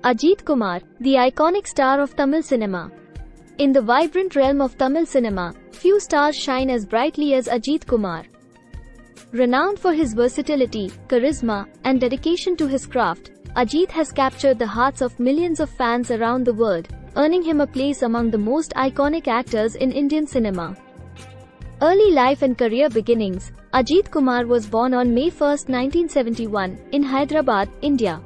Ajith Kumar, the iconic star of Tamil cinema. In the vibrant realm of Tamil cinema, few stars shine as brightly as Ajith Kumar. Renowned for his versatility, charisma, and dedication to his craft, Ajith has captured the hearts of millions of fans around the world, earning him a place among the most iconic actors in Indian cinema. Early life and career beginnings. Ajith Kumar was born on May 1, 1971, in Hyderabad, India.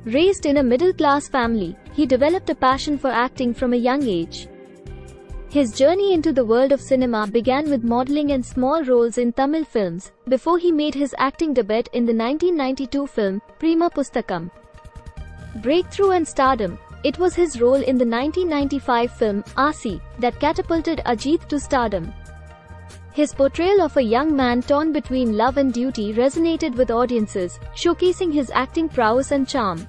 Raised in a middle-class family, he developed a passion for acting from a young age. His journey into the world of cinema began with modeling and small roles in Tamil films, before he made his acting debut in the 1992 film, Prema Pustakam. Breakthrough and stardom. It was his role in the 1995 film, Aasi, that catapulted Ajith to stardom. His portrayal of a young man torn between love and duty resonated with audiences, showcasing his acting prowess and charm.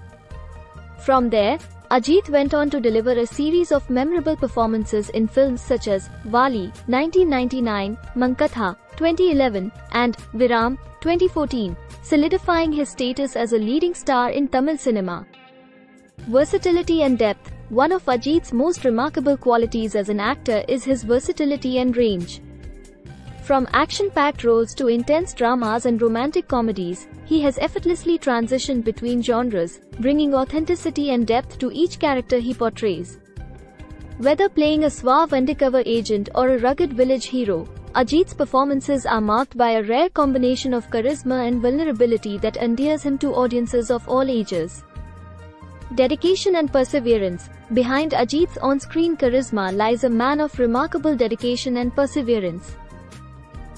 From there, Ajith went on to deliver a series of memorable performances in films such as Wali, 1999, Mankatha, 2011, and Viram, 2014, solidifying his status as a leading star in Tamil cinema. Versatility and depth. One of Ajith's most remarkable qualities as an actor is his versatility and range. From action-packed roles to intense dramas and romantic comedies, he has effortlessly transitioned between genres, bringing authenticity and depth to each character he portrays. Whether playing a suave undercover agent or a rugged village hero, Ajith's performances are marked by a rare combination of charisma and vulnerability that endears him to audiences of all ages. Dedication and perseverance. Behind Ajith's on-screen charisma lies a man of remarkable dedication and perseverance.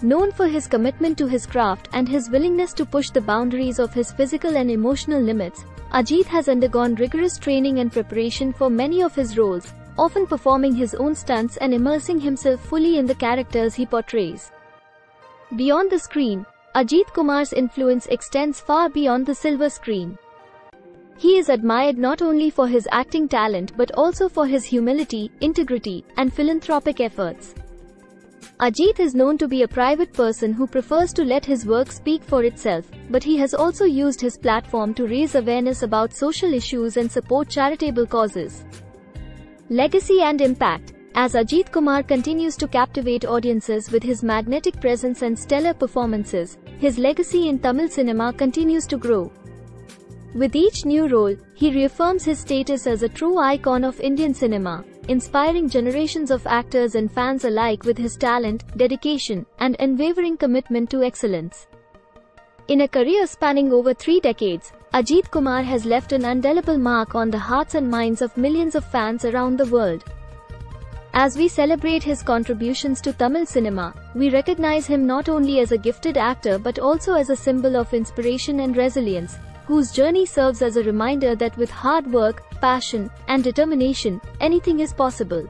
Known for his commitment to his craft and his willingness to push the boundaries of his physical and emotional limits, Ajith has undergone rigorous training and preparation for many of his roles, often performing his own stunts and immersing himself fully in the characters he portrays. Beyond the screen, Ajith Kumar's influence extends far beyond the silver screen. He is admired not only for his acting talent but also for his humility, integrity, and philanthropic efforts. Ajith is known to be a private person who prefers to let his work speak for itself, but he has also used his platform to raise awareness about social issues and support charitable causes. Legacy and impact. As Ajith Kumar continues to captivate audiences with his magnetic presence and stellar performances, his legacy in Tamil cinema continues to grow. With each new role, he reaffirms his status as a true icon of Indian cinema, inspiring generations of actors and fans alike with his talent, dedication, and unwavering commitment to excellence. In a career spanning over 3 decades, Ajith Kumar has left an indelible mark on the hearts and minds of millions of fans around the world. As we celebrate his contributions to Tamil cinema, we recognize him not only as a gifted actor but also as a symbol of inspiration and resilience, whose journey serves as a reminder that with hard work, passion, and determination, anything is possible.